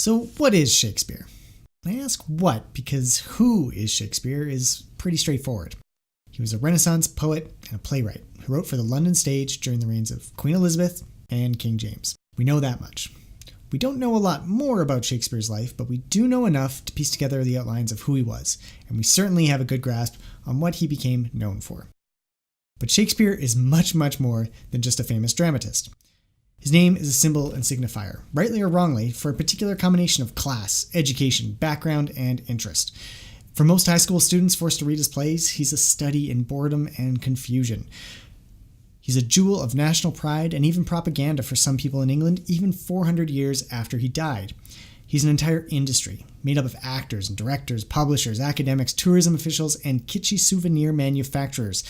So what is Shakespeare? I ask what because who is Shakespeare is pretty straightforward. He was a Renaissance poet and a playwright who wrote for the London stage during the reigns of Queen Elizabeth and King James. We know that much. We don't know a lot more about Shakespeare's life, but we do know enough to piece together the outlines of who he was, and we certainly have a good grasp on what he became known for. But Shakespeare is much, much more than just a famous dramatist. His name is a symbol and signifier, rightly or wrongly, for a particular combination of class, education, background, and interest. For most high school students forced to read his plays, he's a study in boredom and confusion. He's a jewel of national pride and even propaganda for some people in England, even 400 years after he died. He's an entire industry, made up of actors and directors, publishers, academics, tourism officials, and kitschy souvenir manufacturers.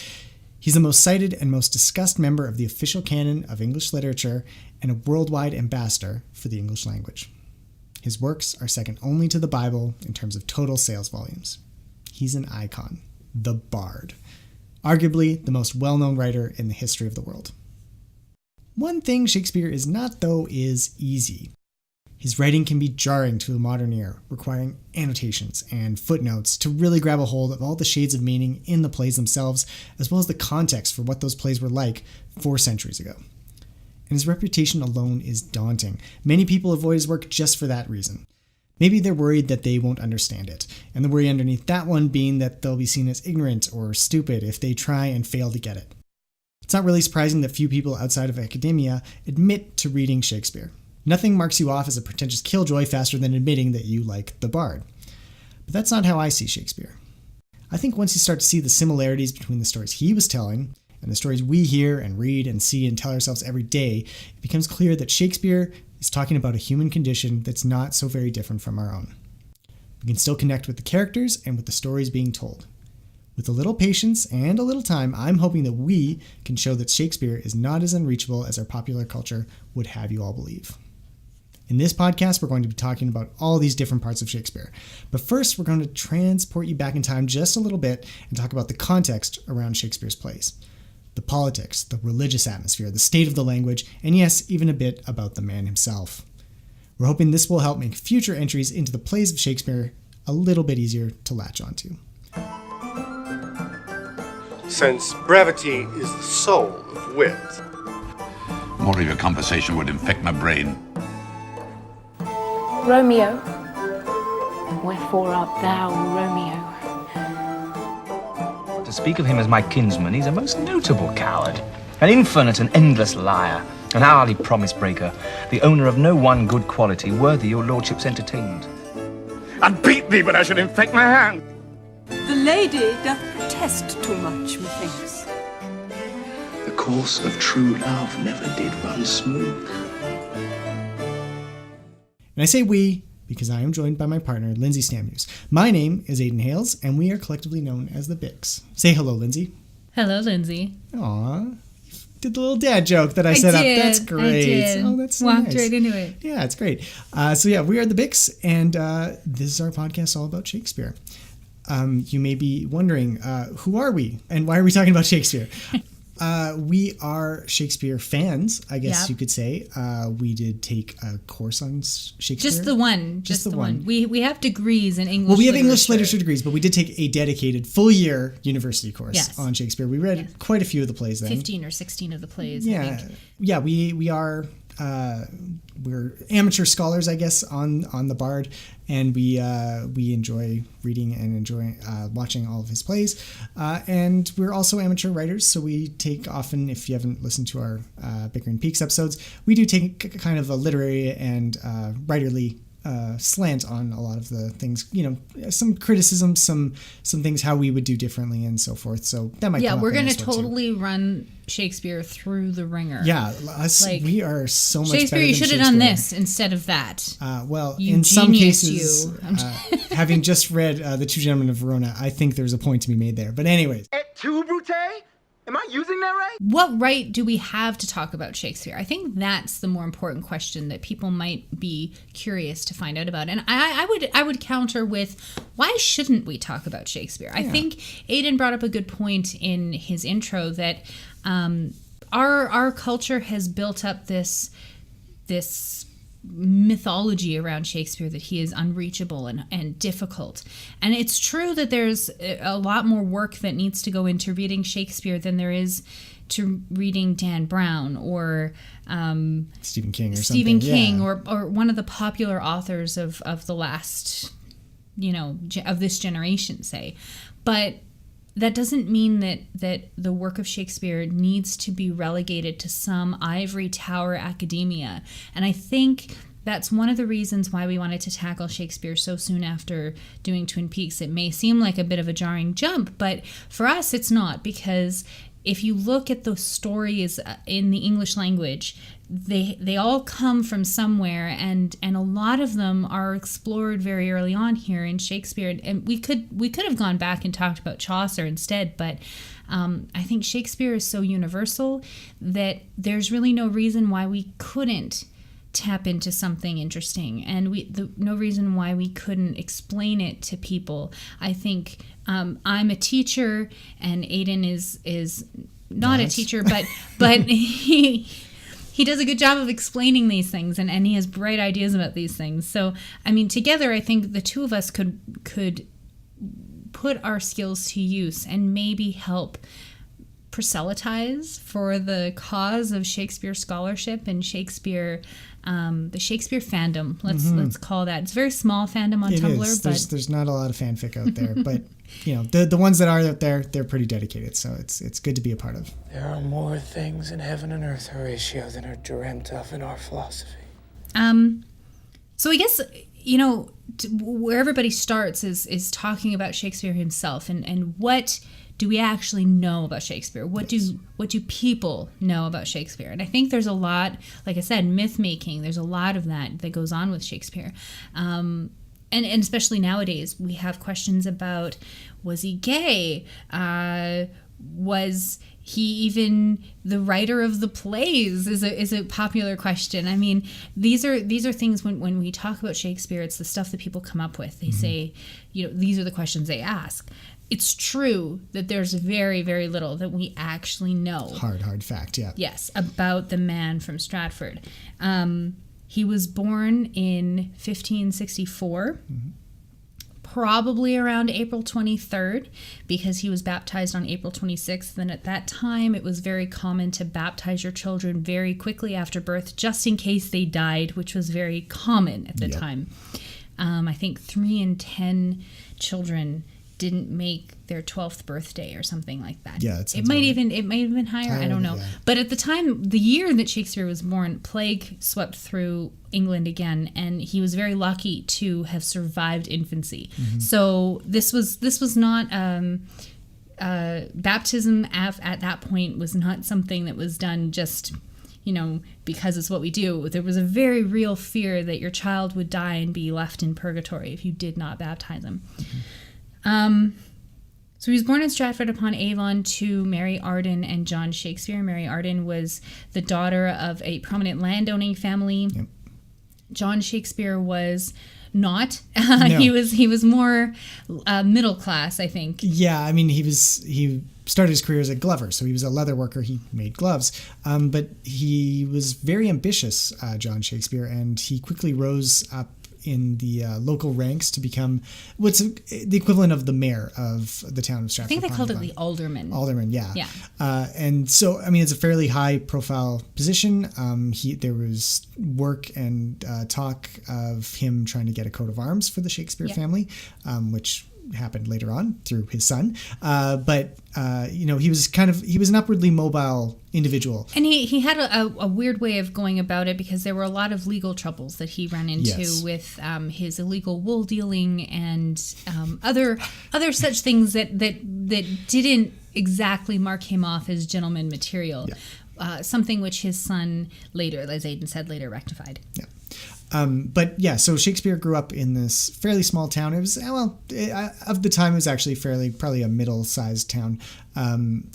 He's the most cited and most discussed member of the official canon of English literature and a worldwide ambassador for the English language. His works are second only to the Bible in terms of total sales volumes. He's an icon, the Bard, arguably the most well-known writer in the history of the world. One thing Shakespeare is not, though, is easy. His writing can be jarring to a modern ear, requiring annotations and footnotes to really grab a hold of all the shades of meaning in the plays themselves, as well as the context for what those plays were like 4 centuries ago. And his reputation alone is daunting. Many people avoid his work just for that reason. Maybe they're worried that they won't understand it, and the worry underneath that one being that they'll be seen as ignorant or stupid if they try and fail to get it. It's not really surprising that few people outside of academia admit to reading Shakespeare. Nothing marks you off as a pretentious killjoy faster than admitting that you like the Bard. But that's not how I see Shakespeare. I think once you start to see the similarities between the stories he was telling and the stories we hear and read and see and tell ourselves every day, it becomes clear that Shakespeare is talking about a human condition that's not so very different from our own. We can still connect with the characters and with the stories being told. With a little patience and a little time, I'm hoping that we can show that Shakespeare is not as unreachable as our popular culture would have you all believe. In this podcast, we're going to be talking about all these different parts of Shakespeare. But first, we're going to transport you back in time just a little bit and talk about the context around Shakespeare's plays. The politics, the religious atmosphere, the state of the language, and yes, even a bit about the man himself. We're hoping this will help make future entries into the plays of Shakespeare a little bit easier to latch onto. Since brevity is the soul of wit. More of your conversation would infect my brain. Romeo, wherefore art thou Romeo? To speak of him as my kinsman, he's a most notable coward, an infinite and endless liar, an hourly promise breaker, the owner of no one good quality worthy your lordship's entertainment. I'd beat thee, but I should infect my hand. The lady doth protest too much, methinks. The course of true love never did run smooth. And I say we because I am joined by my partner, Lindsay Stamnews. My name is Aidan Hales, and we are collectively known as the Bicks. Say hello, Lindsay. Hello, Lindsay. Aw, did the little dad joke that I set up. That's great. I did. Oh, that's Walked nice. right into it. Yeah, it's great. We are the Bicks, and this is our podcast all about Shakespeare. You may be wondering, who are we, and why are we talking about Shakespeare? We are Shakespeare fans, I guess you could say. We did take a course on Shakespeare. Just the one. Just the one. We have degrees in English. Well, we have English literature degrees, but we did take a dedicated full-year university course on Shakespeare. We read quite a few of the plays then. 15 or 16 of the plays, I think. Yeah, we are... we're amateur scholars, I guess, on the Bard, and we enjoy reading and enjoy watching all of his plays. And we're also amateur writers, so we take often, if you haven't listened to our Bickering Peaks episodes, we do take kind of a literary and writerly slant on a lot of the things, some criticism, some things how we would do differently and so forth. So that might come up we're in going to this one totally run Shakespeare through the ringer. Yeah, we are so much Shakespeare, better you than should have done this instead of that. In some cases, having just read The Two Gentlemen of Verona, I think there's a point to be made there. But anyways. Et tu, Brute? Am I using that right? What right do we have to talk about Shakespeare? I think that's the more important question that people might be curious to find out about. And I would counter with, why shouldn't we talk about Shakespeare? I think Aidan brought up a good point in his intro that our culture has built up this mythology around Shakespeare that he is unreachable and difficult. And it's true that there's a lot more work that needs to go into reading Shakespeare than there is to reading Dan Brown or Stephen King or one of the popular authors of the last, of this generation, say. But that doesn't mean that the work of Shakespeare needs to be relegated to some ivory tower academia. And I think that's one of the reasons why we wanted to tackle Shakespeare so soon after doing Twin Peaks. It may seem like a bit of a jarring jump, but for us it's not, because if you look at the stories in the English language, they all come from somewhere, and a lot of them are explored very early on here in Shakespeare. And we could have gone back and talked about Chaucer instead, but I think Shakespeare is so universal that there's really no reason why we couldn't tap into something interesting, and no reason why we couldn't explain it to people. I think I'm a teacher, and Aidan is not a teacher, but he does a good job of explaining these things, and he has bright ideas about these things. So, I mean, together, I think the two of us could put our skills to use and maybe help proselytize for the cause of Shakespeare scholarship and Shakespeare, the Shakespeare fandom. Let's call that. It's a very small fandom on Tumblr, but there's not a lot of fanfic out there, but the ones that are out there, they're pretty dedicated, so it's good to be a part of. There are more things in heaven and earth, Horatio, than are dreamt of in our philosophy. So I guess where everybody starts is talking about Shakespeare himself, and what do we actually know about Shakespeare? What do people know about Shakespeare? And I think there's a lot, like I said, myth making. There's a lot of that goes on with Shakespeare. And especially nowadays, we have questions about, was he gay? Was he even the writer of the plays? Is a popular question. I mean, these are things when we talk about Shakespeare, it's the stuff that people come up with. They say, these are the questions they ask. It's true that there's very, very little that we actually know. Hard fact, yeah. Yes, about the man from Stratford. He was born in 1564, probably around April 23rd, because he was baptized on April 26th. And at that time, it was very common to baptize your children very quickly after birth, just in case they died, which was very common at the time. I think 3 in 10 children didn't make their 12th birthday or something like that. Yeah, it might have been higher. I don't know. Yeah. But at the time, the year that Shakespeare was born, plague swept through England again, and he was very lucky to have survived infancy. So this was not baptism at that point was not something that was done just because it's what we do. There was a very real fear that your child would die and be left in purgatory if you did not baptize him. So he was born in Stratford-upon-Avon to Mary Arden and John Shakespeare. Mary Arden was the daughter of a prominent landowning family. Yep. John Shakespeare was not. No. He was more middle class, I think. Yeah, I mean, he started his career as a glover, so he was a leather worker. He made gloves, but he was very ambitious, John Shakespeare, and he quickly rose up in the local ranks to become what's the equivalent of the mayor of the town of Stratford. I think they called it the alderman. Alderman, yeah. Yeah. And so, I mean, it's a fairly high-profile position. There was work and talk of him trying to get a coat of arms for the Shakespeare family, which happened later on through his son. But he was an upwardly mobile individual. And he had a weird way of going about it, because there were a lot of legal troubles that he ran into with his illegal wool dealing and other such things that didn't exactly mark him off as gentleman material. Yeah. Something which his son later, as Aidan said, later rectified. Yeah. So Shakespeare grew up in this fairly small town. It was, of the time, it was actually probably a middle-sized town.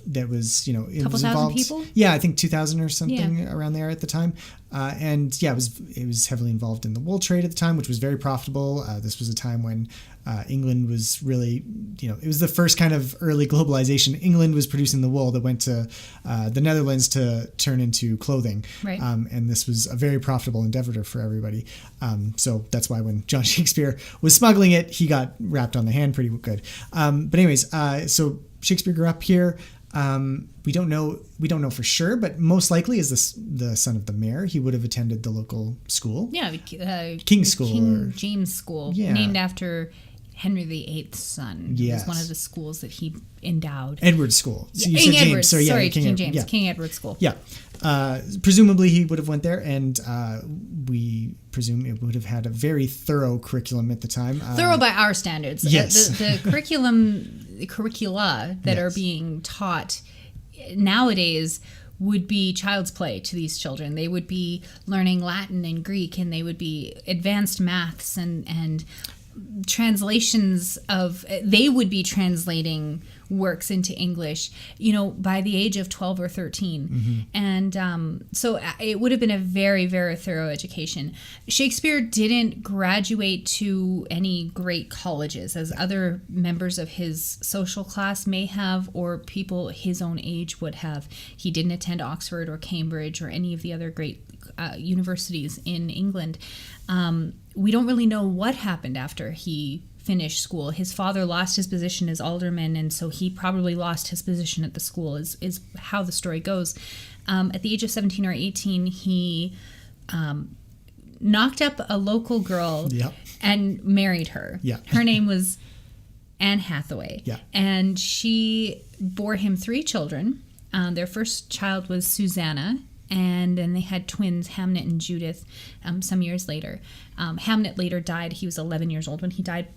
that was, it Couple was thousand involved. people? Yeah, I think 2,000 or something around there at the time. And yeah, it was heavily involved in the wool trade at the time, which was very profitable. This was a time when England was really, it was the first kind of early globalization. England was producing the wool that went to the Netherlands to turn into clothing. Right. And this was a very profitable endeavor for everybody. So that's why when John Shakespeare was smuggling it, he got wrapped on the hand pretty good. But anyways, so Shakespeare grew up here. We don't know for sure, but most likely as the son of the mayor, he would have attended the local school. Yeah, King's School. King James School, Yeah. named after Henry VIII's son. Yes. It was one of the schools that he endowed. Edward School. So you King said James. Edward. Sorry, King James. Yeah. King Edward School. Yeah. Presumably he would have went there, and we presume it would have had a very thorough curriculum at the time. Thorough by our standards. Yes. The curricula that are being taught nowadays would be child's play to these children. They would be learning Latin and Greek, and they would be advanced maths and translations of, they would be translating works into English, by the age of 12 or 13. Mm-hmm. And so it would have been a very, very thorough education. Shakespeare didn't graduate to any great colleges, as other members of his social class may have, or people his own age would have. He didn't attend Oxford or Cambridge or any of the other great universities in England. We don't really know what happened after he finished school. His father lost his position as alderman, and so he probably lost his position at the school, is how the story goes. At the age of 17 or 18, he knocked up a local girl and married her. Yeah. Her name was Anne Hathaway. Yeah. And she bore him 3 children. Their first child was Susanna, and then they had twins, Hamnet and Judith, some years later. Hamnet later died. He was 11 years old when he died,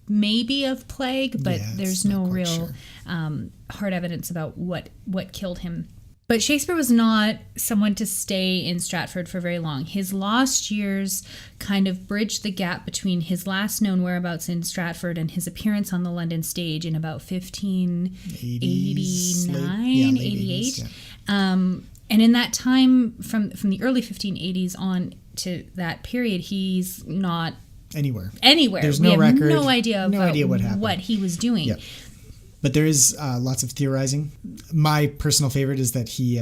maybe of plague, but there's no real hard evidence about what killed him. But Shakespeare was not someone to stay in Stratford for very long. His lost years kind of bridged the gap between his last known whereabouts in Stratford and his appearance on the London stage in about 1589, 88. And in that time, from the early 1580s on to that period, he's not anywhere. There's no record. No idea what happened. What he was doing. Yep. But there is lots of theorizing. My personal favorite is that he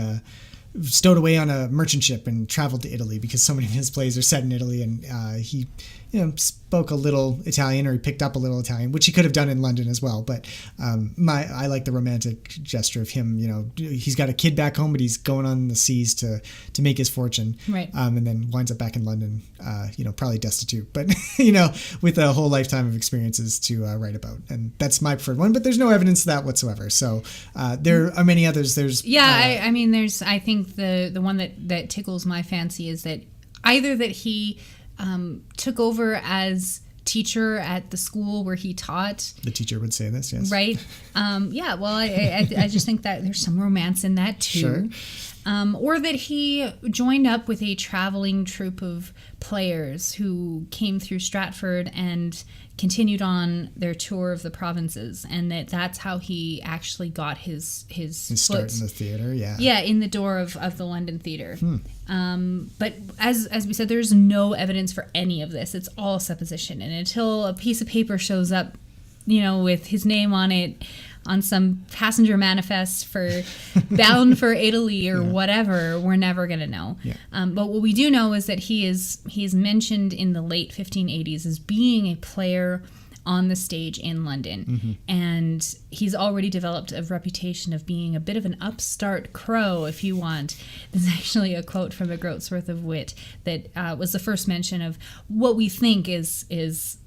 stowed away on a merchant ship and traveled to Italy, because so many of his plays are set in Italy, and he spoke a little Italian, or he picked up a little Italian, which he could have done in London as well. But I like the romantic gesture of him. He's got a kid back home, but he's going on the seas to make his fortune, right? And then winds up back in London, probably destitute, but with a whole lifetime of experiences to write about. And that's my preferred one, but there's no evidence of that whatsoever. So there are many others. There's there's, I think the one that tickles my fancy is that either that he took over as teacher at the school where he taught. The teacher would say this, yes. Right. I just think that there's some romance in that too. Sure. Or that he joined up with a traveling troupe of players who came through Stratford and continued on their tour of the provinces, and that's how he actually got his start in the theater, in the door of the London theater. But as we said, there's no evidence for any of this. It's all supposition, and until a piece of paper shows up, with his name on it on some passenger manifest for bound for Italy or whatever, we're never going to know. But what we do know is that he is mentioned in the late 1580s as being a player on the stage in London. And he's already developed a reputation of being a bit of an upstart crow, if you want. There's actually a quote from A Groat's Worth of Wit that was the first mention of what we think is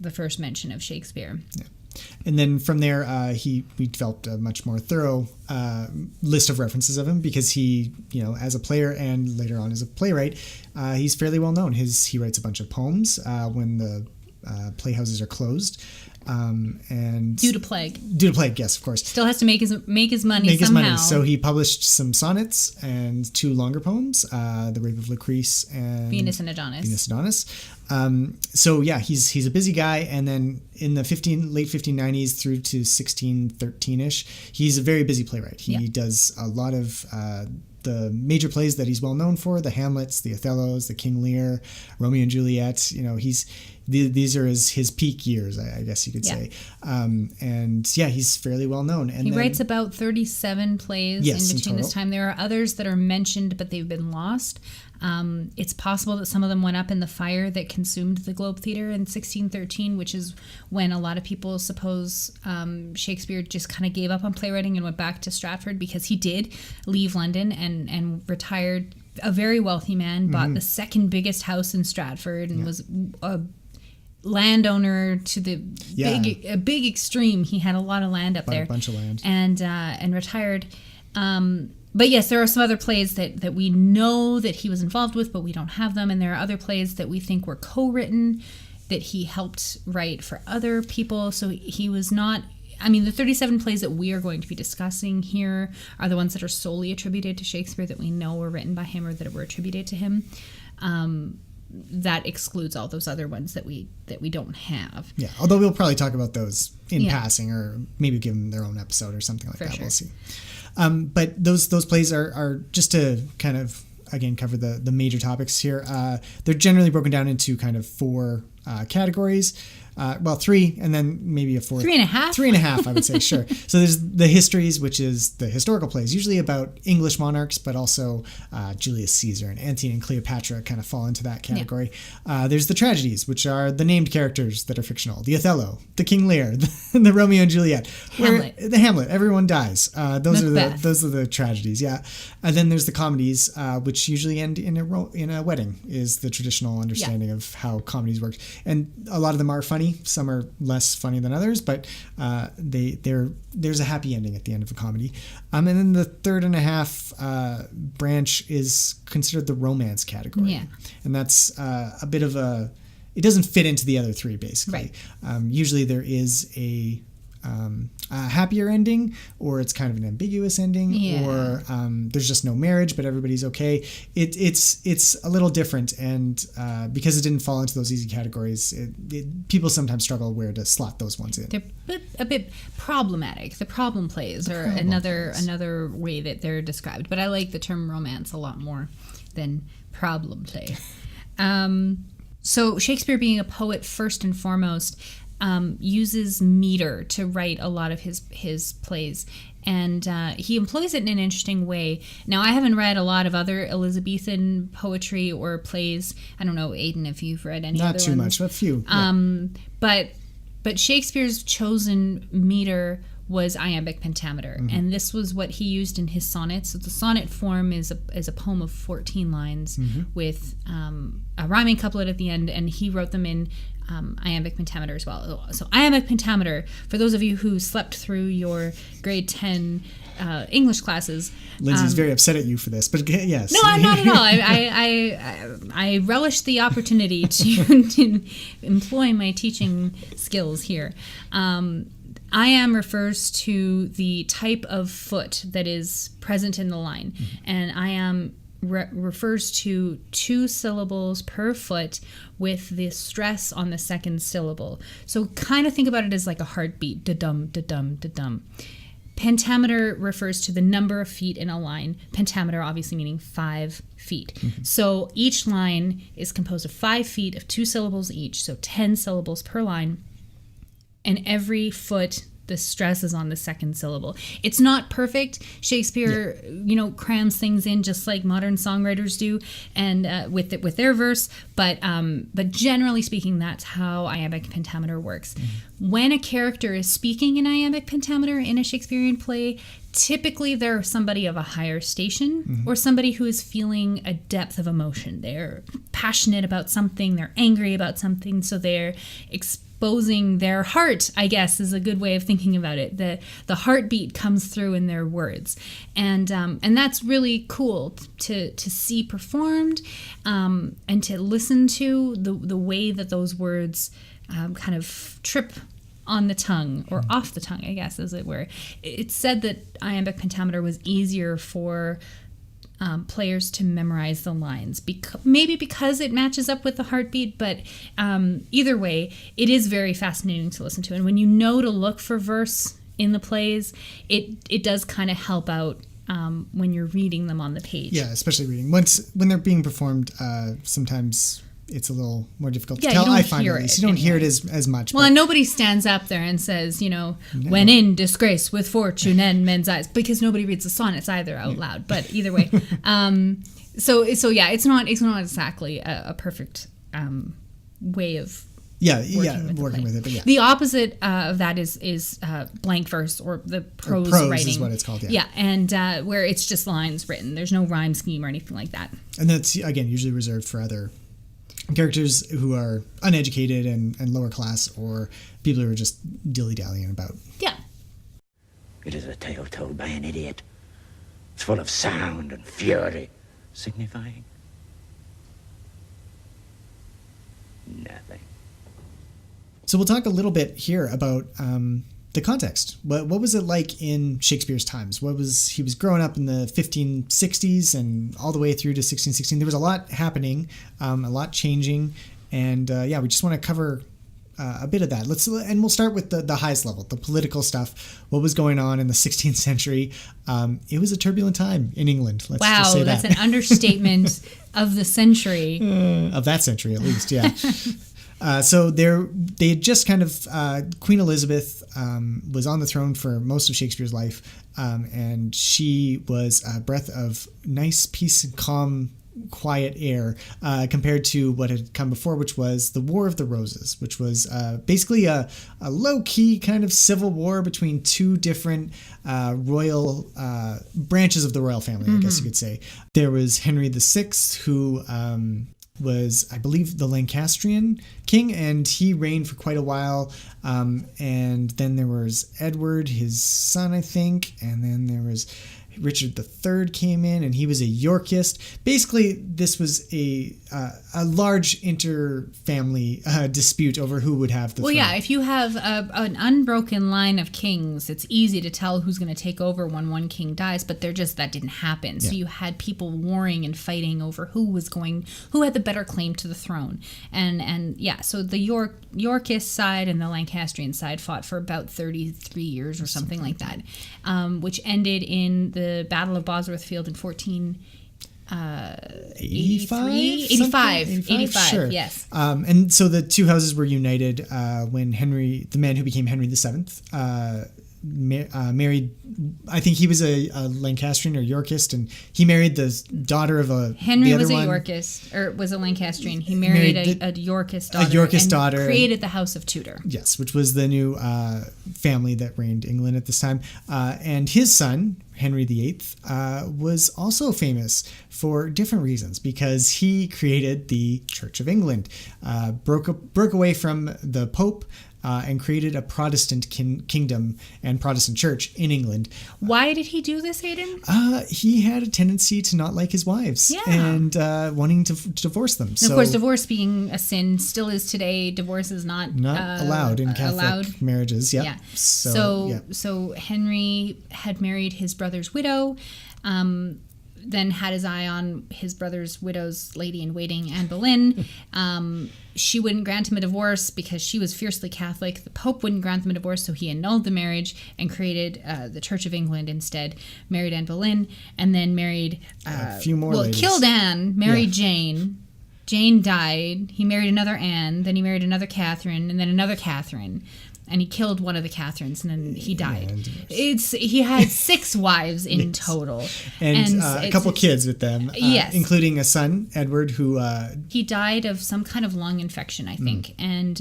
the first mention of Shakespeare. And then from there, we developed a much more thorough list of references of him, because he, as a player and later on as a playwright, he's fairly well known. He writes a bunch of poems when the playhouses are closed. And due to plague, yes, of course. Still has to make his money somehow. So he published some sonnets and 2 longer poems, The Rape of Lucrece and Venus and Adonis. So yeah, he's a busy guy, and then in the late 1590s through to 1613ish, he's a very busy playwright. He does a lot of the major plays that he's well known for: the Hamlets, the Othellos, the King Lear, Romeo and Juliet. These are his peak years, I guess you could say. And yeah, he's fairly well known. And he writes about 37 plays in between this time. There are others that are mentioned, but they've been lost. It's possible that some of them went up in the fire that consumed the Globe Theatre in 1613, which is when a lot of people suppose Shakespeare just kind of gave up on playwriting and went back to Stratford, because he did leave London and retired. A very wealthy man, bought the second biggest house in Stratford, and was a landowner to the big extreme. He had a lot of land up there, a bunch of land, and retired. But yes, there are some other plays that we know that he was involved with, but we don't have them. And there are other plays that we think were co-written, that he helped write for other people. So he was not... I mean, the 37 plays that we are going to be discussing here are the ones that are solely attributed to Shakespeare, that we know were written by him or that were attributed to him. That excludes all those other ones that we don't have. Yeah, although we'll probably talk about those in passing, or maybe give them their own episode or something like that. Sure. We'll see. But those plays are just to kind of, again, cover the major topics here. They're generally broken down into kind of 4 categories. 3, and then maybe a 4th. 3.5? 3.5, I would say, sure. So there's the Histories, which is the historical plays, usually about English monarchs, but also Julius Caesar and Antony and Cleopatra kind of fall into that category. Yeah. There's the Tragedies, which are the named characters that are fictional. The Othello, the King Lear, the Romeo and Juliet. The Hamlet, everyone dies. Those are the tragedies, yeah. And then there's the comedies, which usually end in a wedding, is the traditional understanding of how comedies work. And a lot of them are funny. Some are less funny than others, but there's a happy ending at the end of a comedy. And then the 3.5 branch is considered the romance category. Yeah. And that's a bit of it doesn't fit into the other 3, basically. Right. Usually there is a happier ending, or it's kind of an ambiguous ending, or there's just no marriage but everybody's okay. It's a little different, and because it didn't fall into those easy categories, people sometimes struggle where to slot those ones in. They're a bit problematic. The problem plays are another way that they're described, but I like the term romance a lot more than problem play. So Shakespeare, being a poet first and foremost, uses meter to write a lot of his plays, and he employs it in an interesting way. Now, I haven't read a lot of other Elizabethan poetry or plays. I don't know, Aidan, if you've read any other ones. Not too much, but a few. But Shakespeare's chosen meter was iambic pentameter, and this was what he used in his sonnets. So the sonnet form is a poem of 14 lines with a rhyming couplet at the end, and he wrote them in iambic pentameter as well. So iambic pentameter, for those of you who slept through your grade 10 English classes. Lindsay's very upset at you for this, but yes. No, I'm not at all. I relish the opportunity to employ my teaching skills here. Iamb refers to the type of foot that is present in the line, and iamb refers to 2 syllables per foot with the stress on the second syllable. So kind of think about it as like a heartbeat, da-dum, da-dum, da-dum. Pentameter refers to the number of feet in a line. Pentameter obviously meaning 5 feet. So each line is composed of 5 feet of 2 syllables each, so 10 syllables per line. And every foot, the stress is on the second syllable. It's not perfect. Shakespeare, crams things in just like modern songwriters do, and with their verse. But generally speaking, that's how iambic pentameter works. When a character is speaking in iambic pentameter in a Shakespearean play, typically they're somebody of a higher station or somebody who is feeling a depth of emotion. They're passionate about something. They're angry about something. So they're exposing their heart, I guess, is a good way of thinking about it. The heartbeat comes through in their words, and that's really cool to see performed, and to listen to the way that those words kind of trip on the tongue, or off the tongue, I guess, as it were. It's said that iambic pentameter was easier for players to memorize the lines, maybe because it matches up with the heartbeat, but either way, it is very fascinating to listen to. And when you know to look for verse in the plays, it does kind of help out when you're reading them on the page. Yeah, especially reading. When they're being performed, sometimes it's a little more difficult to you tell. don't I find hear at least. it You don't hear it anyway. as much. Well, and nobody stands up there and says, when in disgrace with fortune and men's eyes, because nobody reads the sonnets either out loud. But either way, so yeah, it's not exactly a perfect way of working with it. But yeah, the opposite of that is blank verse or the prose writing. Is what it's called. Yeah, and where it's just lines written. There's no rhyme scheme or anything like that. And that's again usually reserved for other characters who are uneducated and lower class, or people who are just dilly-dallying about. Yeah. It is a tale told by an idiot. It's full of sound and fury, signifying nothing. So we'll talk a little bit here about the context. What was it like in Shakespeare's times? He was growing up in the 1560s and all the way through to 1616. There was a lot happening, a lot changing, and we just want to cover a bit of that. We'll start with the highest level, the political stuff. What was going on in the 16th century? It was a turbulent time in England. Let's just say that. That's an understatement of the century. Of that century, at least, yeah. So they had just kind of Queen Elizabeth was on the throne for most of Shakespeare's life, and she was a breath of nice peace and calm, quiet air compared to what had come before, which was the War of the Roses, which was basically a low-key kind of civil war between two different royal branches of the royal family, I guess you could say. There was Henry VI, who was, I believe, the Lancastrian king, and he reigned for quite a while. And then there was Edward, his son, I think, and then there was Richard III came in, and he was a Yorkist. Basically, this was a large inter-family dispute over who would have the throne. Yeah, if you have an unbroken line of kings, it's easy to tell who's going to take over when one king dies, but that didn't happen. So you had people warring and fighting over who had the better claim to the throne. So the Yorkist side and the Lancastrian side fought for about 33 years or something like that, which ended in the Battle of Bosworth Field in 85, sure. Yes. And so the two houses were united when the man who became Henry VII, married, I think he was a Lancastrian or Yorkist, and he married the daughter of Henry was a Yorkist, or was a Lancastrian. He married a Yorkist daughter. A Yorkist daughter. Created the House of Tudor. Yes, which was the new family that reigned England at this time. And his son, Henry VIII, was also famous for different reasons, because he created the Church of England, broke away from the Pope, and created a Protestant kingdom and Protestant church in England. Why did he do this, Aidan? He had a tendency to not like his wives and wanting to divorce them. And of course, divorce being a sin still is today. Divorce is not allowed in Catholic marriages. Yep. Yeah. So Henry had married his brother's widow. Then had his eye on his brother's widow's lady-in-waiting, Anne Boleyn. She wouldn't grant him a divorce because she was fiercely Catholic. The Pope wouldn't grant them a divorce, so he annulled the marriage and created the Church of England instead. Married Anne Boleyn, and then married a few more ladies. Killed Anne, married Jane. Jane died. He married another Anne. Then he married another Catherine, and then another Catherine. And he killed one of the Catherines, and then he died. He had 6 wives in total, and a couple kids with them. Yes, including a son, Edward, who he died of some kind of lung infection, I think, and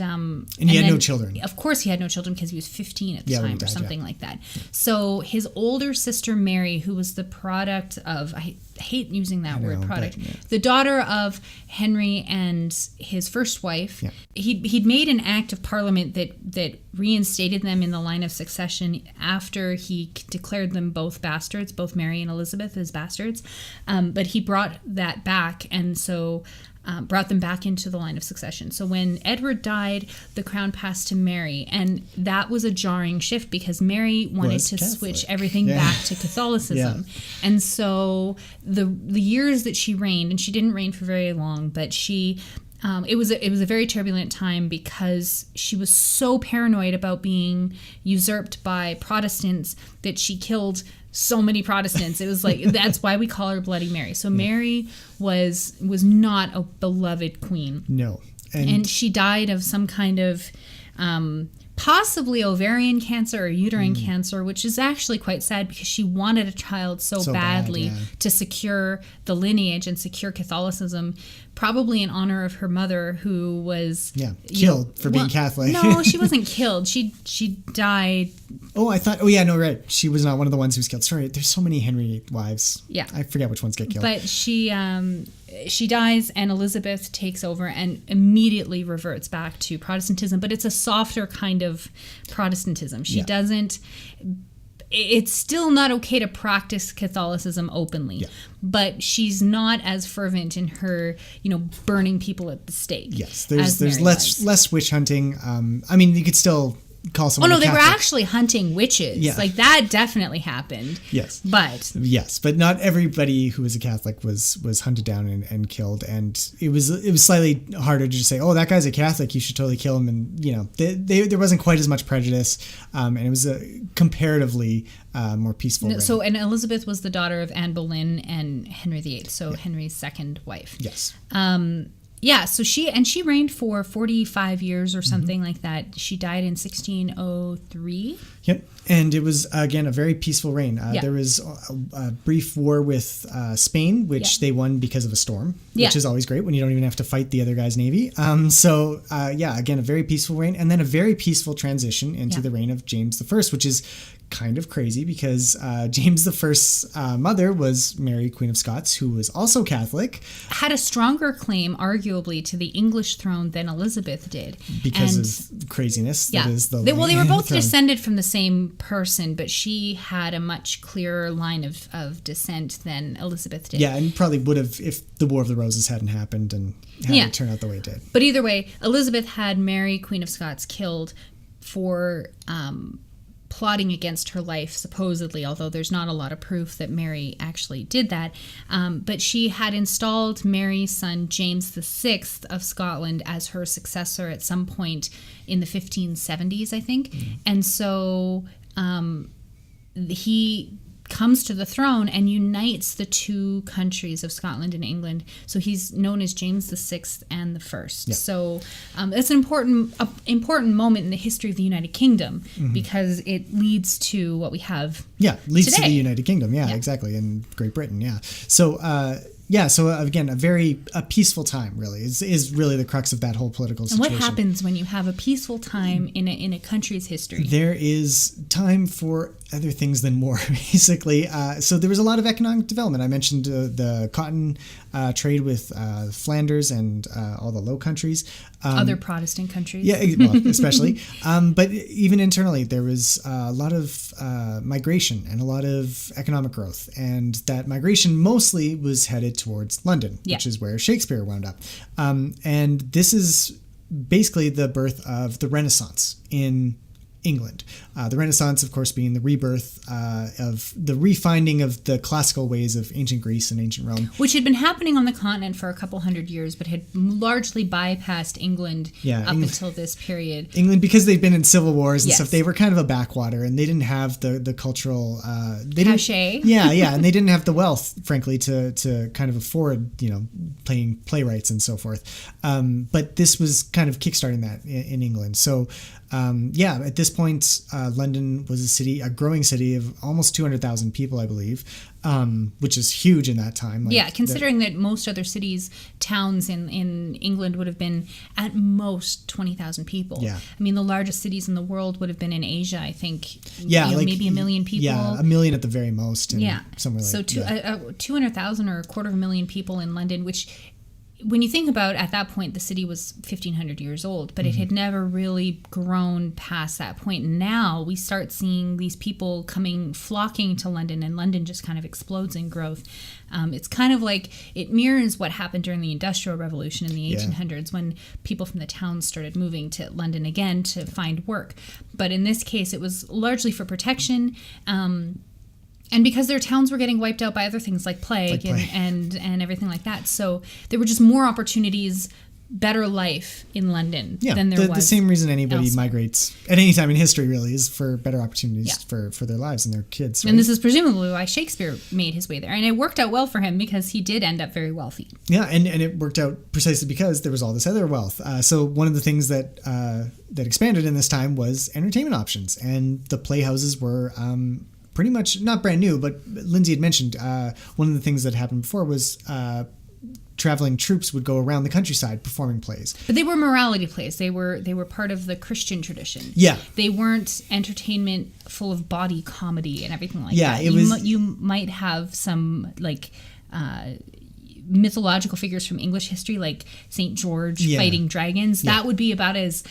he had no children. Of course, he had no children because he was 15 at the time, or something like that. So his older sister Mary, who was the product of I hate using that word, product, the daughter of Henry and his first wife. Yeah. He'd made an act of Parliament that reinstated them in the line of succession after he declared them both bastards, both Mary and Elizabeth as bastards. But he brought that back, and so brought them back into the line of succession. So when Edward died, the crown passed to Mary, and that was a jarring shift because Mary wanted to switch everything back to Catholicism. And so the years that she reigned, and she didn't reign for very long, but she it was a very turbulent time because she was so paranoid about being usurped by Protestants that she killed so many Protestants. It was like, that's why we call her Bloody Mary. So Mary was not a beloved queen. No. And she died of some kind of possibly ovarian cancer or uterine cancer, which is actually quite sad because she wanted a child so badly to secure the lineage and secure Catholicism, probably in honor of her mother, who was killed for being Catholic. No, she wasn't killed. She died. Oh, I thought. Oh, yeah, no, right. She was not one of the ones who was killed. Sorry, there's so many Henry wives. Yeah, I forget which ones get killed. But she dies, and Elizabeth takes over and immediately reverts back to Protestantism. But it's a softer kind of Protestantism. She doesn't. It's still not okay to practice Catholicism openly, but she's not as fervent in her, burning people at the stake. Yes, there's less witch hunting. I mean, you could still call someone. Oh no, they Catholic. were actually hunting witches. Yeah. Like that definitely happened. Yes, but not everybody who was a Catholic was hunted down and killed, and it was slightly harder to just say, oh, that guy's a Catholic, you should totally kill him, and there wasn't quite as much prejudice, and it was a comparatively more peaceful. Reign. So, and Elizabeth was the daughter of Anne Boleyn and Henry VIII, so Henry's second wife. Yes. So she reigned for 45 years or something like that. She died in 1603. Yep. And it was, again, a very peaceful reign. There was a brief war with Spain, which they won because of a storm, which is always great when you don't even have to fight the other guy's navy. Again, a very peaceful reign. And then a very peaceful transition into the reign of James I, which is kind of crazy because James I's mother was Mary, Queen of Scots, who was also Catholic. Had a stronger claim, arguably, to the English throne than Elizabeth did. Because of craziness. Yeah. That is the they were both descended from the same person, but she had a much clearer line of descent than Elizabeth did. Yeah, and probably would have if the War of the Roses hadn't happened and had it turn out the way it did. But either way, Elizabeth had Mary, Queen of Scots, killed for plotting against her life, supposedly, although there's not a lot of proof that Mary actually did that. But she had installed Mary's son, James VI of Scotland, as her successor at some point in the 1570s, I think. And so he comes to the throne and unites the two countries of Scotland and England. So he's known as James VI and the First. Yeah. So it's an important moment in the history of the United Kingdom because it leads to what we have leads today. To the United Kingdom. Yeah, exactly. And Great Britain. Yeah. So again, a peaceful time really is really the crux of that whole political situation. And what happens when you have a peaceful time in a country's history? There is time for other things than war, basically. So there was a lot of economic development. I mentioned the cotton trade with Flanders and all the Low Countries. Other Protestant countries. Yeah, well, especially. But even internally, there was a lot of migration and a lot of economic growth. And that migration mostly was headed towards London, which is where Shakespeare wound up. And this is basically the birth of the Renaissance in England. The Renaissance, of course, being the rebirth of the refinding of the classical ways of ancient Greece and ancient Rome. Which had been happening on the continent for a couple hundred years, but had largely bypassed England until this period. England, because they'd been in civil wars and stuff, they were kind of a backwater, and they didn't have the cultural... cachet. And they didn't have the wealth, frankly, to kind of afford, playing playwrights and so forth. But this was kind of kickstarting that in England. So... at this point, London was a growing city of almost 200,000 people, I believe, which is huge in that time. Considering that most other cities, towns in England would have been at most 20,000 people. Yeah. I mean, the largest cities in the world would have been in Asia, I think. Maybe 1 million people. Yeah, 1 million at the very most. Somewhere so 200,000 or 250,000 people in London, which when you think about, at that point, the city was 1,500 years old, but it had never really grown past that point. Now we start seeing these people flocking to London, and London just kind of explodes in growth. It's kind of like, it mirrors what happened during the Industrial Revolution in the 1800s, when people from the towns started moving to London again to find work. But in this case, it was largely for protection. And because their towns were getting wiped out by other things like plague. And everything like that. So there were just more opportunities, better life in London than there was. The same reason anybody migrates at any time in history, really, is for better opportunities for their lives and their kids. Right? And this is presumably why Shakespeare made his way there. And it worked out well for him because he did end up very wealthy. Yeah, and it worked out precisely because there was all this other wealth. So one of the things that expanded in this time was entertainment options. And the playhouses were... pretty much not brand new, but Lindsay had mentioned one of the things that happened before was traveling troops would go around the countryside performing plays. But they were morality plays. They were part of the Christian tradition. Yeah. They weren't entertainment full of body comedy and everything like that. You might have some like mythological figures from English history, like St. George fighting dragons. That would be about as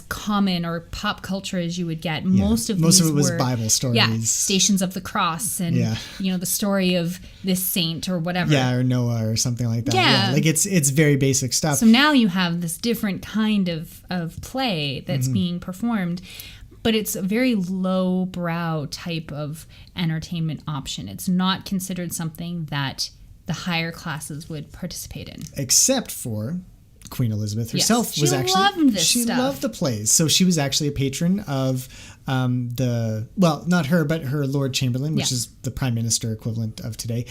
common or pop culture as you would get. Most of it was Bible stories. Yeah, Stations of the Cross and the story of this saint or whatever. Yeah, or Noah or something like that. Yeah, like it's very basic stuff. So now you have this different kind of play that's being performed. But it's a very low-brow type of entertainment option. It's not considered something that the higher classes would participate in. Except for Queen Elizabeth herself. She loved the plays. So she was actually a patron of not her, but her Lord Chamberlain, which is the Prime Minister equivalent of today.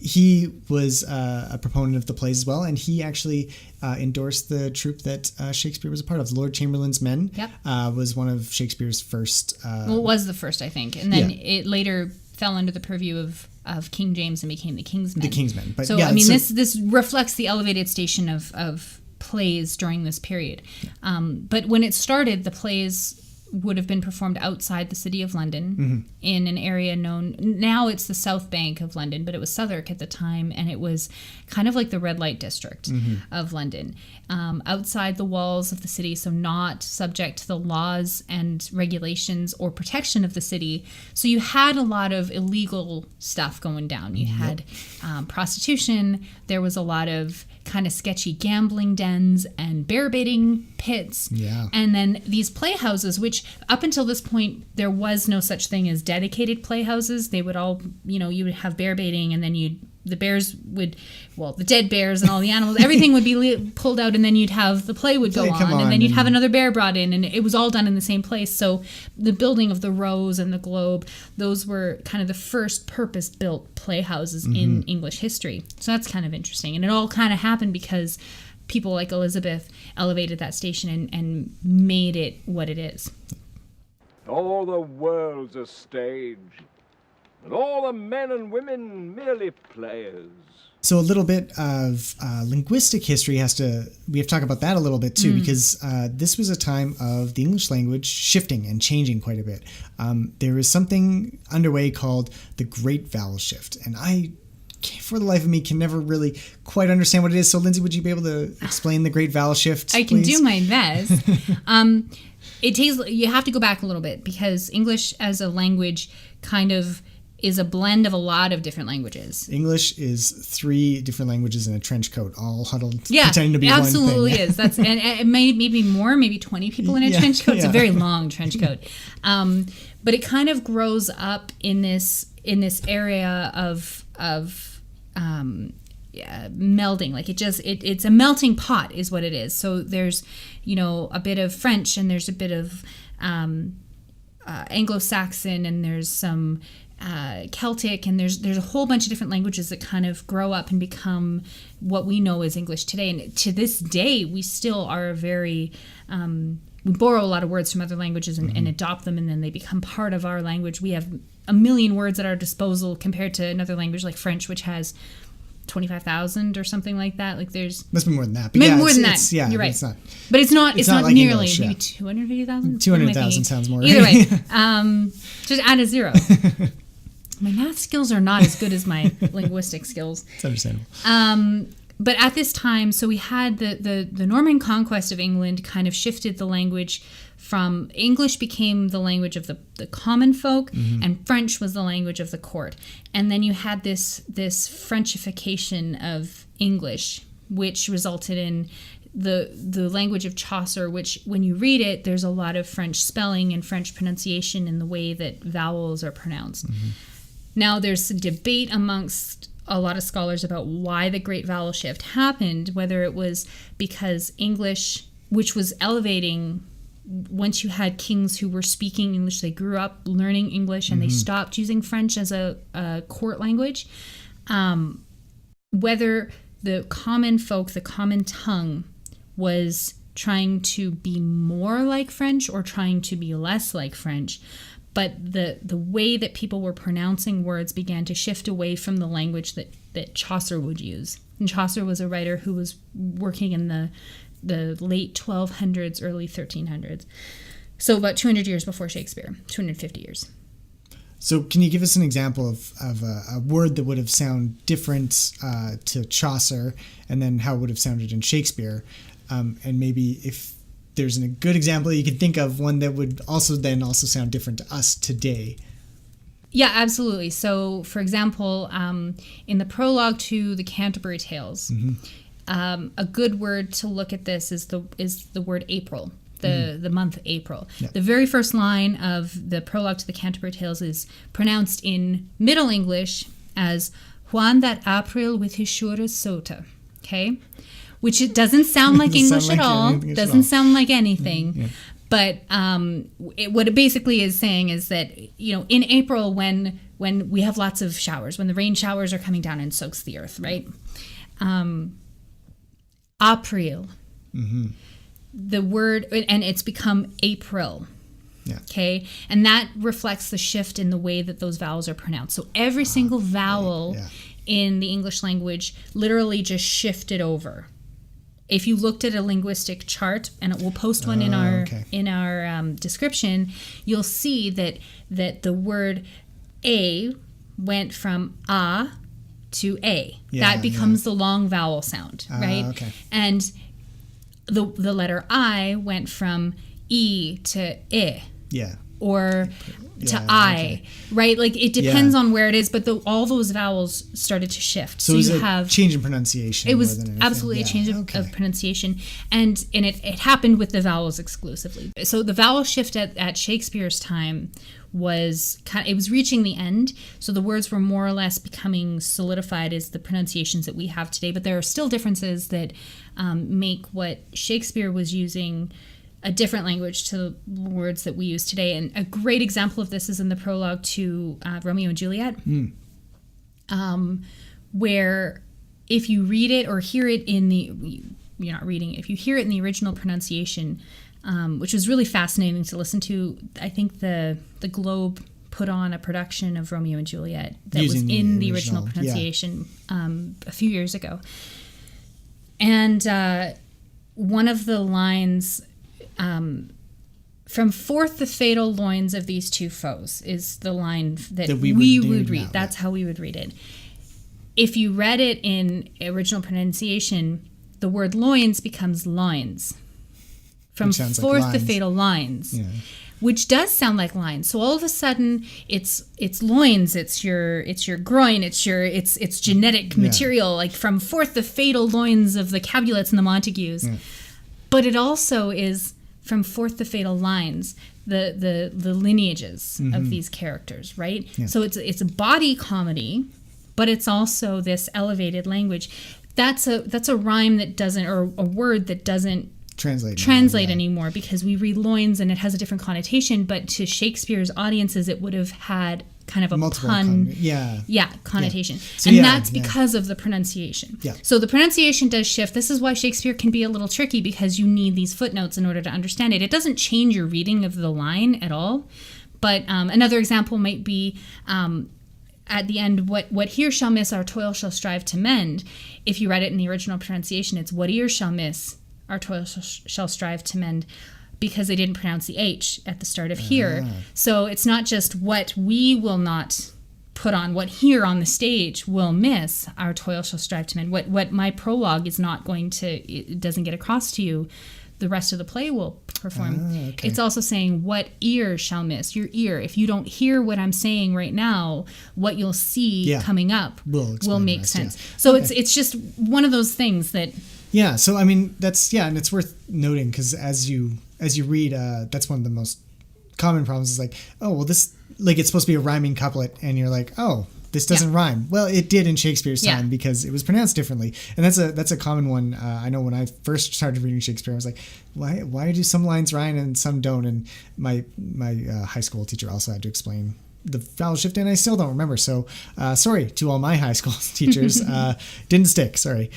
He was a proponent of the plays as well, and he actually endorsed the troupe that Shakespeare was a part of. The Lord Chamberlain's Men was one of Shakespeare's first... it was the first, I think. And then it later fell under the purview of King James and became the King's Men. The King's Men. But so, this reflects the elevated station of plays during this period. But when it started, the plays would have been performed outside the city of London in an area known... Now it's the South Bank of London, but it was Southwark at the time, and it was kind of like the red light district of London. Outside the walls of the city, so not subject to the laws and regulations or protection of the city. So you had a lot of illegal stuff going down. You had prostitution. There was a lot of kind of sketchy gambling dens and bear baiting pits. Yeah. And then these playhouses, which up until this point, there was no such thing as dedicated playhouses. They would all, you would have bear baiting, and then the dead bears and all the animals, everything would be pulled out, and then you'd have the play would go on, and then you'd have another bear brought in, and it was all done in the same place. So the building of the Rose and the Globe, those were kind of the first purpose-built playhouses in English history. So that's kind of interesting. And it all kind of happened because people like Elizabeth elevated that station and made it what it is. All the world's a stage, and all the men and women merely players. So a little bit of linguistic history we have to talk about that a little bit too, because this was a time of the English language shifting and changing quite a bit. There was something underway called the Great Vowel Shift, and I, for the life of me, can never really quite understand what it is. So Lindsay, would you be able to explain the Great Vowel Shift, I can do my best. You have to go back a little bit because English as a language kind of is a blend of a lot of different languages. English is 3 different languages in a trench coat, all huddled, pretending to be one thing. Yeah, absolutely is. That's and maybe more, maybe 20 people in a trench coat. It's a very long trench coat, but it kind of grows up in this area of melding. Like it's a melting pot, is what it is. So there's a bit of French, and there's a bit of Anglo-Saxon, and there's some Celtic, and there's a whole bunch of different languages that kind of grow up and become what we know as English today. And to this day, we still are very we borrow a lot of words from other languages and adopt them, and then they become part of our language. We have a million words at our disposal compared to another language like French, which has 25,000 or something like that. Like must be more than that. But more than that. You're right. It's not like nearly English, maybe 250,000. 200,000 sounds more. Either way, just add a zero. My math skills are not as good as my linguistic skills. It's understandable. but at this time, so we had the Norman conquest of England kind of shifted the language from English became the language of the common folk, and French was the language of the court. And then you had this Frenchification of English, which resulted in the language of Chaucer, which when you read it, there's a lot of French spelling and French pronunciation in the way that vowels are pronounced. Now there's a debate amongst a lot of scholars about why the Great Vowel Shift happened, whether it was because English, which was elevating once you had kings who were speaking English, they grew up learning English and they stopped using French as a court language. Whether the common folk, the common tongue, was trying to be more like French or trying to be less like French. But the way that people were pronouncing words began to shift away from the language that Chaucer would use. And Chaucer was a writer who was working in the late 1200s, early 1300s. So about 200 years before Shakespeare, 250 years. So can you give us an example of a word that would have sounded different to Chaucer and then how it would have sounded in Shakespeare? And maybe if there's a good example you could think of, one that would also sound different to us today. Yeah, absolutely. So, for example, in the prologue to the Canterbury Tales, a good word to look at this is the word April, the month April. Yep. The very first line of the prologue to the Canterbury Tales is pronounced in Middle English as Juan that April with his sure sota. Okay? Which it doesn't sound like English at all. Doesn't sound like anything. Yeah. But what it basically is saying is that, in April when we have lots of showers, when the rain showers are coming down and soaks the earth, right? April. The word, and it's become April. Yeah. Okay? And that reflects the shift in the way that those vowels are pronounced. So every single vowel in the English language literally just shifted over. If you looked at a linguistic chart, and we'll post one in our description, you'll see that the word a went from a to a. That becomes the long vowel sound, right? Okay. And the letter I went from e to I. Yeah. Or to I, right? Like it depends on where it is, but all those vowels started to shift. So you have change in pronunciation. It was absolutely a change of pronunciation, and it happened with the vowels exclusively. So the vowel shift at Shakespeare's time was it was reaching the end. So the words were more or less becoming solidified as the pronunciations that we have today. But there are still differences that make what Shakespeare was using a different language to the words that we use today. And a great example of this is in the prologue to Romeo and Juliet, where if you read it or hear it you're not reading it, if you hear it in the original pronunciation, which was really fascinating to listen to. I think the Globe put on a production of Romeo and Juliet that was in the original pronunciation a few years ago. And one of the lines... from forth the fatal loins of these two foes is the line that we would read. That's how we would read it. If you read it in original pronunciation, the word loins becomes loins. From forth like the fatal lines, which does sound like lines. So all of a sudden, it's loins, it's your groin, it's genetic material, like from forth the fatal loins of the Capulets and the Montagues. Yeah. But it also is from forth the fatal lines, the lineages of these characters, right? Yeah. So it's a body comedy, but it's also this elevated language. That's a rhyme that doesn't, or a word that doesn't translate anymore, because we read loins and it has a different connotation, but to Shakespeare's audiences it would have had kind of a pun connotation. Yeah. So and that's because of the pronunciation. Yeah. So the pronunciation does shift. This is why Shakespeare can be a little tricky, because you need these footnotes in order to understand it. It doesn't change your reading of the line at all. But another example might be at the end, what here shall miss, our toil shall strive to mend. If you read it in the original pronunciation, it's what ear shall miss, our toil shall strive to mend, because they didn't pronounce the H at the start of here. So it's not just what we will not put on, what here on the stage will miss, our toil shall strive to mend. What my prologue is not going to, it doesn't get across to you, the rest of the play will perform. Okay. It's also saying what ear shall miss. Your ear, if you don't hear what I'm saying right now, what you'll see coming up will make sense. So it's just one of those things that. Yeah. So I mean and it's worth noting because as you read, that's one of the most common problems is like, oh well, this like it's supposed to be a rhyming couplet, and you're like, oh, this doesn't rhyme. Well, it did in Shakespeare's time because it was pronounced differently, and that's a common one. I know when I first started reading Shakespeare, I was like, why do some lines rhyme and some don't? And my high school teacher also had to explain the vowel shift, and I still don't remember. So sorry to all my high school teachers, didn't stick. Sorry,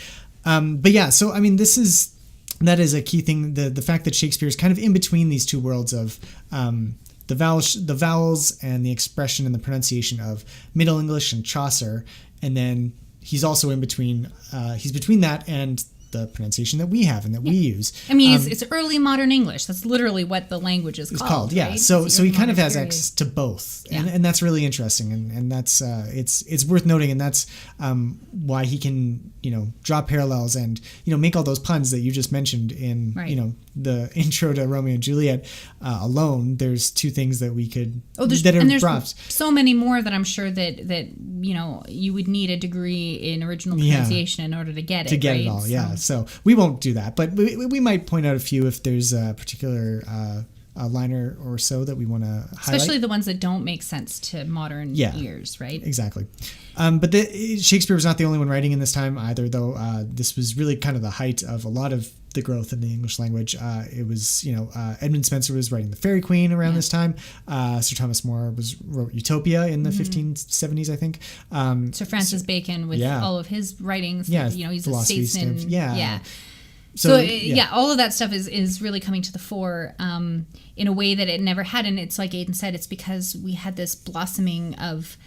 but yeah. So I mean, that is a key thing. The fact that Shakespeare is kind of in between these two worlds of the vowels and the expression and the pronunciation of Middle English and Chaucer, and then he's also in between. He's between that and the pronunciation that we have and that we use. I mean, it's early modern English. That's literally what the language is called. Yeah. Right? So he kind of has access to both, and that's really interesting, and that's it's worth noting, and that's why he can draw parallels and make all those puns that you just mentioned in the intro to Romeo and Juliet alone. There's two things that we could there's so many more that I'm sure that you would need a degree in original pronunciation in order to get it. To get it all, So we won't do that, but we might point out a few if there's a particular liner or so that we want to highlight. Especially the ones that don't make sense to modern ears, right? Exactly. But Shakespeare was not the only one writing in this time either, though. This was really kind of the height of a lot of the growth in the English language. It was, Edmund Spenser was writing The Faerie Queen around this time. Sir Thomas More wrote Utopia in the 1570s, I think. Sir Francis Bacon with all of his writings. He's a statesman. So all of that stuff is really coming to the fore in a way that it never had. And it's like Aidan said, it's because we had this blossoming of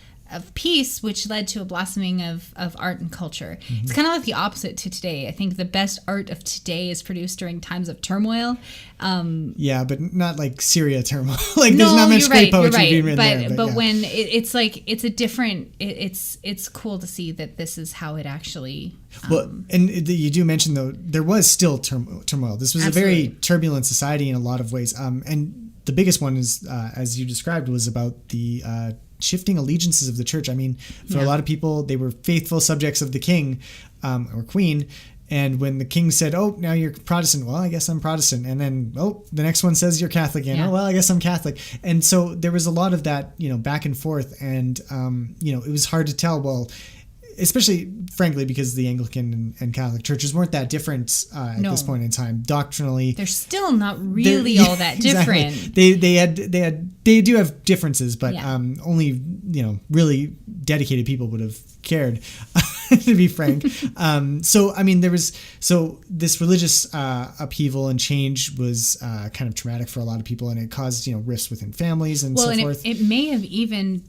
peace, which led to a blossoming of art and culture. It's kind of like the opposite to today. I think the best art of today is produced during times of turmoil. But not like Syria turmoil. Like there's not much great poetry being written there. But when it's like it's a different. It's cool to see that this is how it actually. And you do mention though there was still turmoil. This was a very turbulent society in a lot of ways. And the biggest one is, as you described, was about the shifting allegiances of the church. I mean, for a lot of people, they were faithful subjects of the king or queen. And when the king said, oh, now you're Protestant, well, I guess I'm Protestant. And then, oh, the next one says you're Catholic again. Oh, well, I guess I'm Catholic. And so there was a lot of that, back and forth. And, it was hard to tell, well, especially, frankly, because the Anglican and Catholic churches weren't that different at this point in time. Doctrinally, they're still not really all that different. Exactly. They do have differences, but only really dedicated people would have cared, to be frank. So I mean, this religious upheaval and change was kind of traumatic for a lot of people, and it caused rifts within families and so forth. It may have even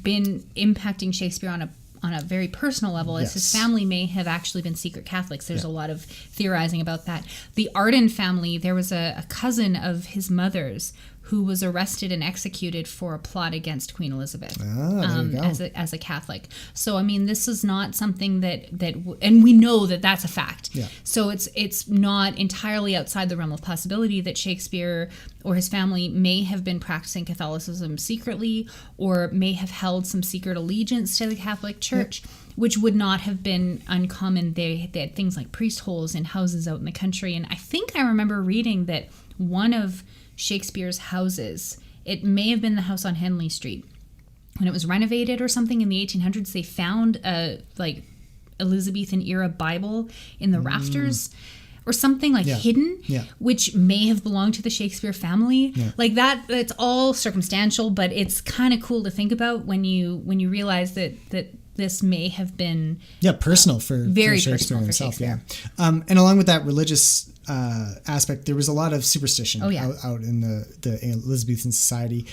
been impacting Shakespeare on a very personal level, as his family may have actually been secret Catholics. There's a lot of theorizing about that. The Arden family, there was a cousin of his mother's who was arrested and executed for a plot against Queen Elizabeth as a Catholic. So, I mean, this is not something and we know that that's a fact. Yeah. So it's not entirely outside the realm of possibility that Shakespeare or his family may have been practicing Catholicism secretly or may have held some secret allegiance to the Catholic Church. Yeah. Which would not have been uncommon. They had things like priest holes in houses out in the country. And I think I remember reading that one of Shakespeare's houses, it may have been the house on Henley Street, when it was renovated or something in the 1800s, they found a Elizabethan era Bible in the rafters or something hidden, which may have belonged to the Shakespeare family. Yeah. Like that, it's all circumstantial, but it's kind of cool to think about when you realize that this may have been personal for Shakespeare himself. And along with that religious aspect, there was a lot of superstition out in the Elizabethan society.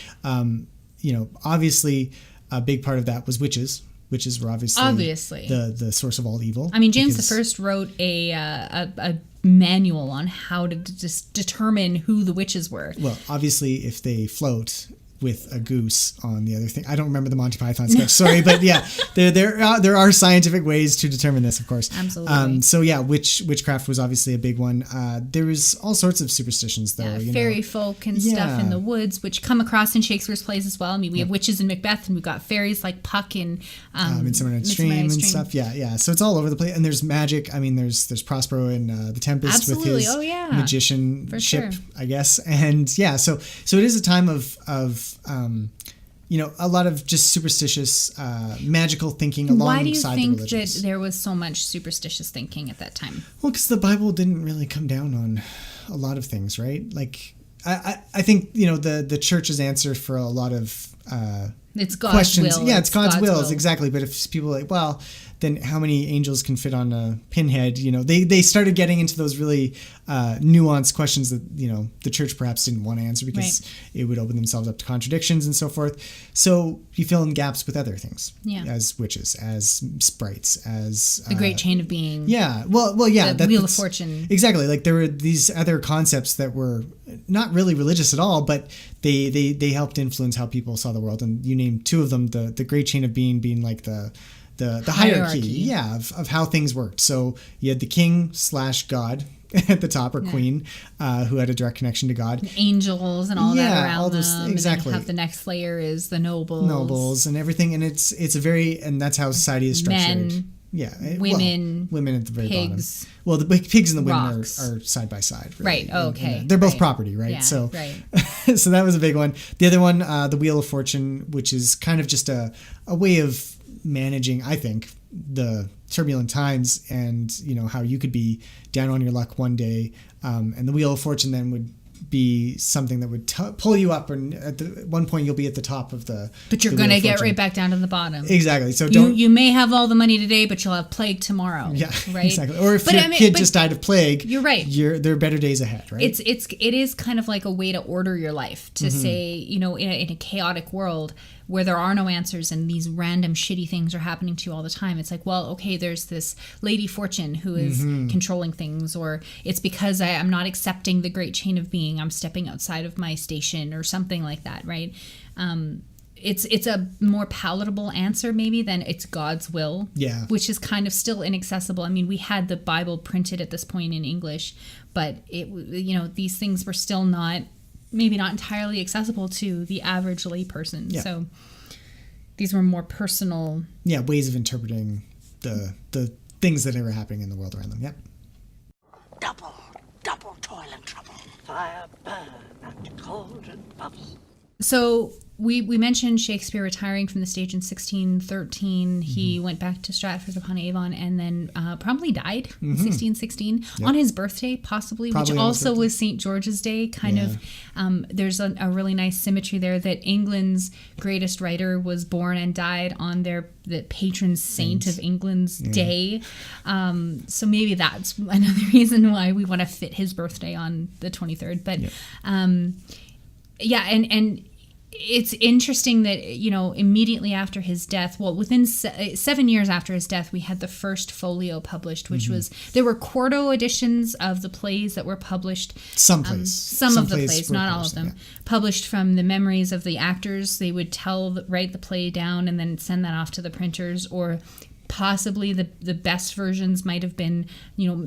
Obviously a big part of that was witches. Witches were obviously the source of all evil. I mean, James I wrote a manual on how to determine who the witches were. Well, obviously, if they float, with a goose on the other thing. I don't remember the Monty Python sketch, sorry, but yeah, there are scientific ways to determine this, of course. Absolutely. So yeah, witchcraft was obviously a big one. There was all sorts of superstitions, though. Fairy folk and stuff in the woods, which come across in Shakespeare's plays as well. I mean, we have witches in Macbeth, and we've got fairies like Puck in Midsummer Night's Dream and stuff. Yeah. So it's all over the place, and there's magic. I mean, there's Prospero in The Tempest with his magician ship, I guess, and yeah. So it is a time of a lot of just superstitious, magical thinking alongside the religious. Why do you think that there was so much superstitious thinking at that time? Well, because the Bible didn't really come down on a lot of things, right? Like, I think, the church's answer for a lot of it's God's questions. will. Yeah, it's God's will, exactly. But if people are like, well, then how many angels can fit on a pinhead? They started getting into those really nuanced questions that, the church perhaps didn't want to answer because it would open themselves up to contradictions and so forth. So you fill in gaps with other things, as witches, as sprites, as the great chain of being. Yeah, well, yeah, the wheel of fortune. Exactly. Like there were these other concepts that were not really religious at all, but they helped influence how people saw the world. And you named two of them: the great chain of being like the hierarchy, of how things worked. So you had the king/god at the top, or queen, who had a direct connection to God. And angels and all that around all those, them. exactly. And then the next layer is the nobles and everything, and it's and that's how society is structured. Men. Yeah, women at the very pigs, bottom. Well, the pigs and the women rocks. are side by side, really. Right? Oh, okay, they're both property, right? Yeah, so, right. So that was a big one. The other one, the Wheel of Fortune, which is kind of just a way of managing, I think, the turbulent times, and how you could be down on your luck one day, and the Wheel of Fortune then would be something that would pull you up, and at one point you'll be at the top of the. But you're going to get right back down to the bottom. Exactly. So you may have all the money today, but you'll have plague tomorrow. Yeah, right. Exactly. Or if your kid just died of plague, you're right. There are better days ahead, right? It is kind of like a way to order your life, to say, in a chaotic world where there are no answers and these random shitty things are happening to you all the time. It's like, well, okay, there's this Lady Fortune who is controlling things, or it's because I'm not accepting the great chain of being, I'm stepping outside of my station, or something like that, right? It's a more palatable answer maybe than it's God's will, which is kind of still inaccessible. I mean, we had the Bible printed at this point in English, but these things were still maybe not entirely accessible to the average lay person. Yeah. So these were more personal ways of interpreting the things that are happening in the world around them. Yep. Double toil and trouble. Fire burn and cauldron bubble. So we mentioned Shakespeare retiring from the stage in 1613. He went back to Stratford-upon-Avon and then probably died in 1616 on his birthday, possibly which also was St. George's Day. Kind of, there's a really nice symmetry there that England's greatest writer was born and died on the patron saint of England's day. So maybe that's another reason why we want to fit his birthday on the 23rd. But and it's interesting that, immediately after his death, within 7 years after his death, we had the first folio published, which was, there were quarto editions of the plays that were published. Some of the plays, not all of them, published from the memories of the actors. They would write the play down and then send that off to the printers, or possibly the best versions might have been,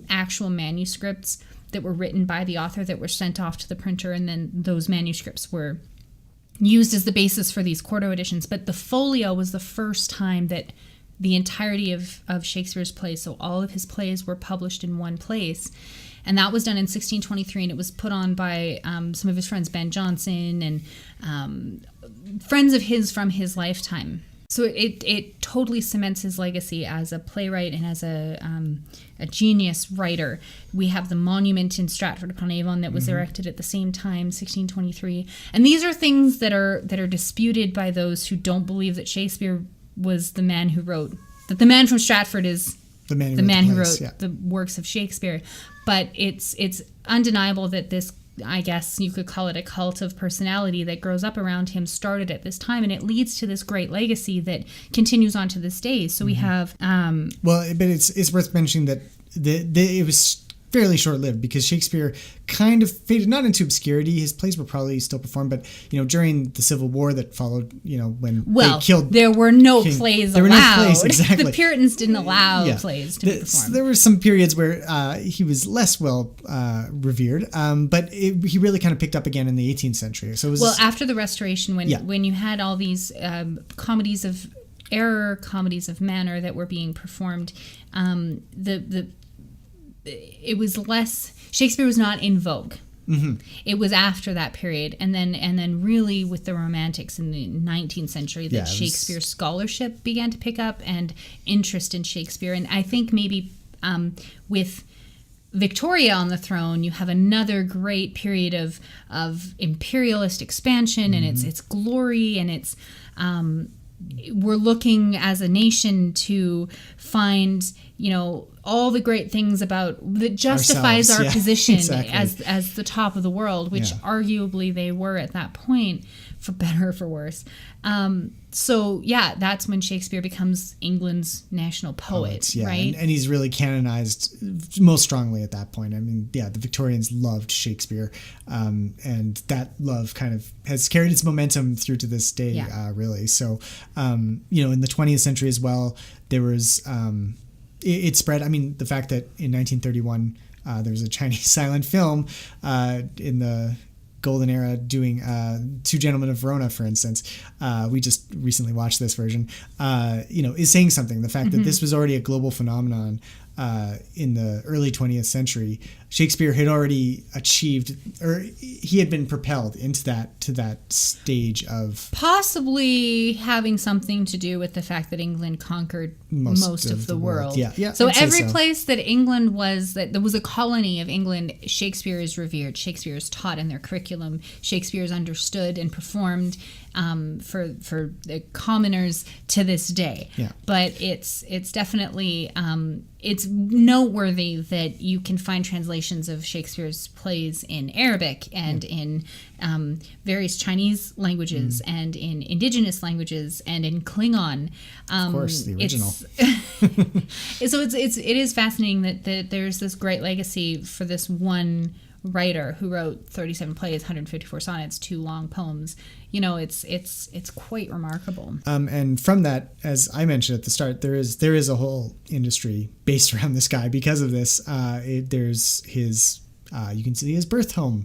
actual manuscripts that were written by the author that were sent off to the printer, and then those manuscripts were used as the basis for these quarto editions. But the folio was the first time that the entirety of Shakespeare's plays, so all of his plays, were published in one place. And that was done in 1623, and it was put on by some of his friends, Ben Jonson, and friends of his from his lifetime. So it totally cements his legacy as a playwright and as a genius writer. We have the monument in Stratford-upon-Avon that was erected at the same time, 1623. And these are things that are disputed by those who don't believe that Shakespeare was the man who wrote. That the man from Stratford is the man who wrote the works of Shakespeare. But it's undeniable that this, I guess you could call it a cult of personality that grows up around him, started at this time, and it leads to this great legacy that continues on to this day. So we have but it's worth mentioning that it was fairly short-lived because Shakespeare kind of faded not into obscurity. His plays were probably still performed, but during the Civil War that followed, when they killed there were no King, plays there allowed. Were no plays, exactly. The Puritans didn't allow plays to be performed. There were some periods where he was less well revered, but he really kind of picked up again in the 18th century. So it was after the Restoration, when you had all these comedies of error, comedies of manner that were being performed, it was less. Shakespeare was not in vogue. Mm-hmm. It was after that period, and then really with the Romantics in the 19th century that Shakespeare scholarship began to pick up and interest in Shakespeare. And I think maybe with Victoria on the throne, you have another great period of imperialist expansion and its glory, and its we're looking as a nation to find all the great things about that justifies our position as the top of the world, which arguably they were at that point, for better or for worse. That's when Shakespeare becomes England's national poet, right? And he's really canonized most strongly at that point. I mean, the Victorians loved Shakespeare, and that love kind of has carried its momentum through to this day, really. So, in the 20th century as well, there was... it spread. I mean, the fact that in 1931 there was a Chinese silent film in the golden era doing Two Gentlemen of Verona, for instance. We just recently watched this version. Is saying something. The fact that this was already a global phenomenon in the early 20th century. Shakespeare had already achieved, or he had been propelled into that stage of possibly having something to do with the fact that England conquered most of the world. Yeah. So every place that England was, that there was a colony of England, Shakespeare is revered. Shakespeare is taught in their curriculum. Shakespeare is understood and performed for the commoners to this day. Yeah. But it's definitely it's noteworthy that you can find translations of Shakespeare's plays in Arabic and in various Chinese languages and in indigenous languages and in Klingon. Of course, the original. So it is fascinating that there's this great legacy for this one writer who wrote 37 plays, 154 sonnets, 2 long poems. It's quite remarkable. And from that, as I mentioned at the start, there is a whole industry based around this guy because of this. There's his. You can see his birth home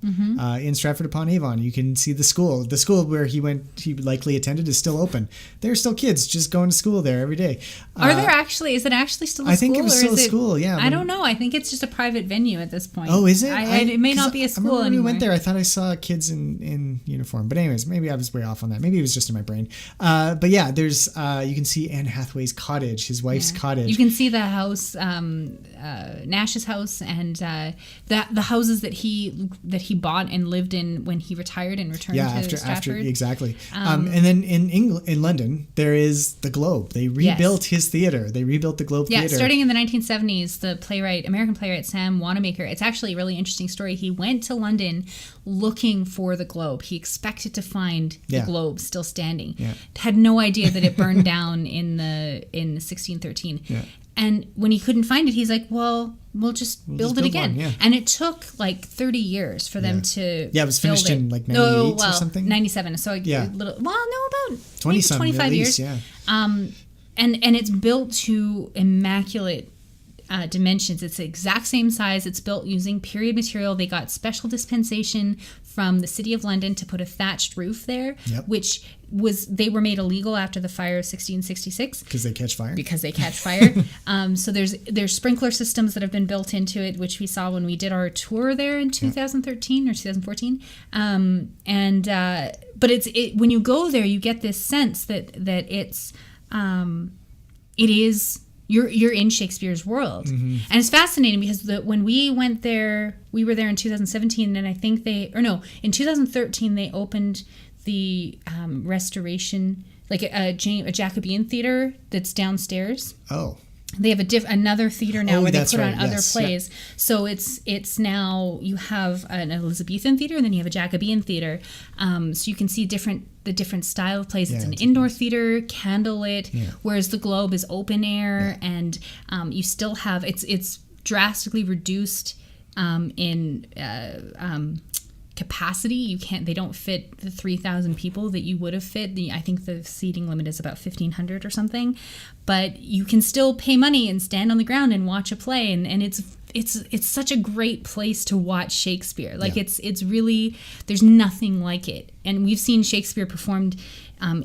in Stratford-upon-Avon. You can see the school. The school where he likely attended is still open. There are still kids just going to school there every day. Is it actually still a school? I think it was still a school, yeah. I don't know. I think it's just a private venue at this point. Oh, is it? It may not be a school when anymore. we went there, I thought I saw kids in uniform. But anyways, maybe I was way off on that. Maybe it was just in my brain. But yeah, there's you can see Anne Hathaway's cottage, his wife's cottage. You can see the house, Nash's house, and the houses that he bought and lived in when he retired and returned to Stratford. Exactly. And then in London, there is the Globe. They rebuilt his theater. They rebuilt the Globe Theater. Yeah, starting in the 1970s, the American playwright Sam Wanamaker, it's actually a really interesting story. He went to London looking for the Globe. He expected to find the Globe still standing. Yeah. Had no idea that it burned down in 1613. Yeah. And when he couldn't find it, he's like, well, we'll just build it again. One, yeah. And it took like 30 years for them to it was finished in like 98 or something? 97. So about 25 years. Yeah. And it's built to immaculate dimensions. It's the exact same size. It's built using period material. They got special dispensation from the City of London to put a thatched roof there, which they were made illegal after the fire of 1666 because they catch fire. So there's sprinkler systems that have been built into it, which we saw when we did our tour there in 2013 or 2014. But when you go there, you get this sense that it's it is. You're in Shakespeare's world. And it's fascinating because when we went there, we were there in 2017, and I think in 2013 they opened the restoration, like a Jacobean theater that's downstairs. Oh. They have another theater now where they put on other yes, plays. Yeah. So it's now you have an Elizabethan theater and then you have a Jacobean theater. So you can see the different style of plays. It's an indoor theater, candlelit, whereas the Globe is open air, and you still have it's drastically reduced in capacity. They don't fit the 3,000 people that you would have fit. I think the seating limit is about 1,500 or something, but you can still pay money and stand on the ground and watch a play, and it's such a great place to watch Shakespeare. Like it's really, there's nothing like it. And we've seen Shakespeare performed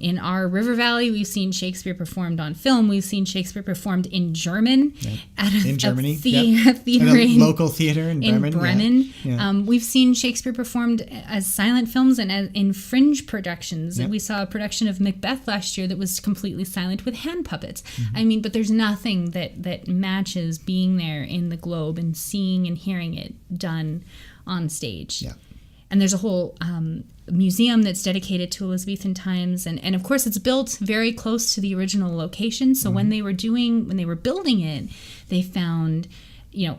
in our River Valley. We've seen Shakespeare performed on film. We've seen Shakespeare performed in German. In Germany. Theater at a local theater in Bremen. We've seen Shakespeare performed as silent films and in fringe productions. We saw a production of Macbeth last year that was completely silent with hand puppets. I mean, but there's nothing that matches being there in the Globe and seeing and hearing it done on stage. And there's a whole museum that's dedicated to Elizabethan times, and of course it's built very close to the original location. So when they were building it, they found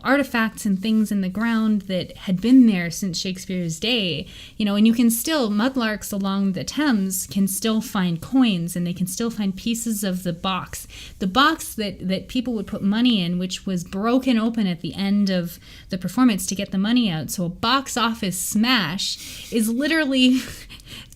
artifacts and things in the ground that had been there since Shakespeare's day, and you can still, mudlarks along the Thames can still find coins, and they can still find pieces of the box that people would put money in, which was broken open at the end of the performance to get the money out. So a box office smash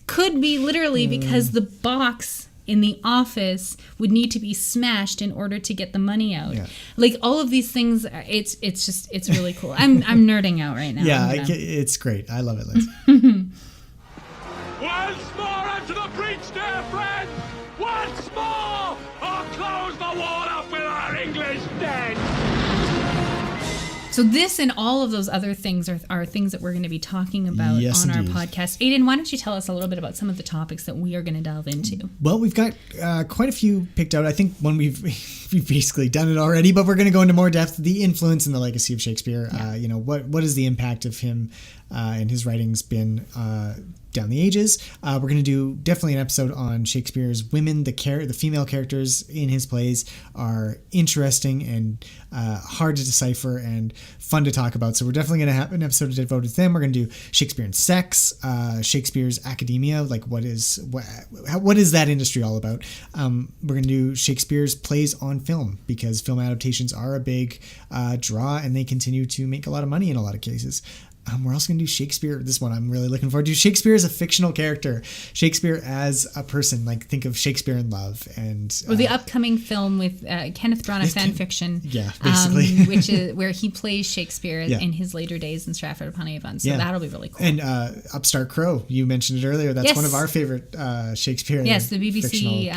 could be literally because the box in the office would need to be smashed in order to get the money out. Like all of these things, it's really cool. I'm nerding out right now. It's great. I love it, Liz. Once more into the breach, dear friend! Once more! Or close the wall up with our English dead! So this and all of those other things are things that we're going to be talking about on our podcast. Aidan, why don't you tell us a little bit about some of the topics that we are going to delve into? Well, we've got quite a few picked out. I think one we've basically done it already, but we're going to go into more depth. The influence and the legacy of Shakespeare. What is the impact of him and his writings been down the ages? We're going to do definitely an episode on Shakespeare's women. The female characters in his plays are interesting and hard to decipher and fun to talk about. So we're definitely going to have an episode devoted to them. We're going to do Shakespeare and sex, Shakespeare's academia, like what is that industry all about? We're going to do Shakespeare's plays on film, because film adaptations are a big draw, and they continue to make a lot of money in a lot of cases. We're also going to do Shakespeare. This one I'm really looking forward to. Shakespeare as a fictional character. Shakespeare as a person. Like, think of Shakespeare in Love. Or the upcoming film with Kenneth Branagh fan fiction. Yeah, basically. Which is where he plays Shakespeare in his later days in Stratford-upon-Avon. So that'll be really cool. And Upstart Crow. You mentioned it earlier. That's one of our favorite Shakespeare. Yes, the BBC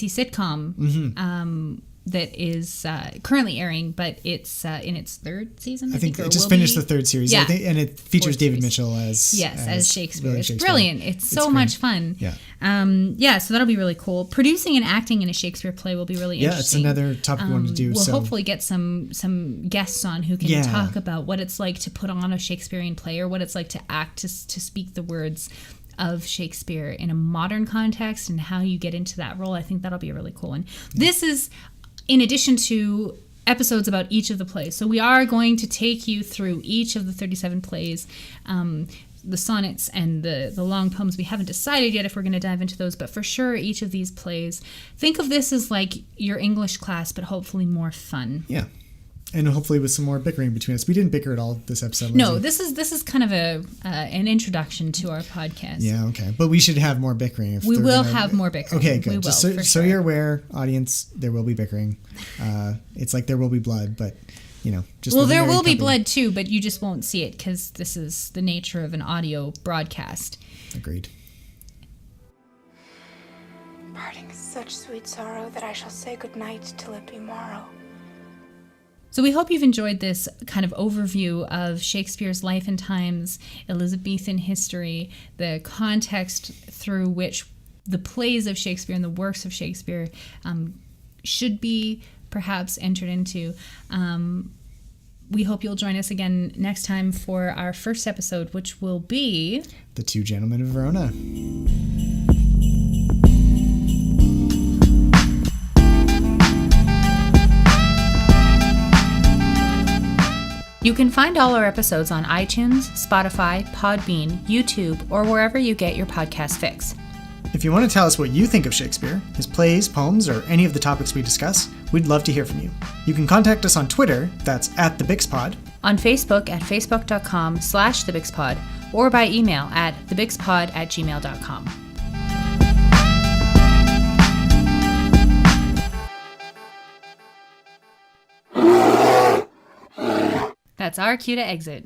sitcom. That is currently airing, but it's in its third season. I think it just finished the third series. Yeah. And it features David Mitchell as Shakespeare. William It's Shakespeare. brilliant. It's so much fun. So that'll be really cool. Producing and acting in a Shakespeare play will be really interesting. Yeah, it's another topic we wanted to do. We'll hopefully get some guests on who can talk about what it's like to put on a Shakespearean play, or what it's like to act, to speak the words of Shakespeare in a modern context, and how you get into that role. I think that'll be a really cool one. This is in addition to episodes about each of the plays. So we are going to take you through each of the 37 plays, the sonnets and the long poems. We haven't decided yet if we're going to dive into those, but for sure each of these plays, think of this as like your English class, but hopefully more fun. Yeah. And hopefully with some more bickering between us. We didn't bicker at all this episode. No, this is kind of an introduction to our podcast. Yeah, okay. But we should have more bickering. We will have more bickering. Okay, good. We will, Just so you're aware, audience, there will be bickering. It's like there will be blood, but just there will be blood too, but you just won't see it because this is the nature of an audio broadcast. Agreed. Parting is such sweet sorrow that I shall say good night till it be morrow. So we hope you've enjoyed this kind of overview of Shakespeare's life and times, Elizabethan history, the context through which the plays of Shakespeare and the works of Shakespeare should be perhaps entered into. We hope you'll join us again next time for our first episode, which will be The Two Gentlemen of Verona. You can find all our episodes on iTunes, Spotify, Podbean, YouTube, or wherever you get your podcast fix. If you want to tell us what you think of Shakespeare, his plays, poems, or any of the topics we discuss, We'd love to hear from you. You can contact us on Twitter, that's @thebickspod, on Facebook at facebook.com/thebickspod, or by email at thebickspod@gmail.com. That's our cue to exit.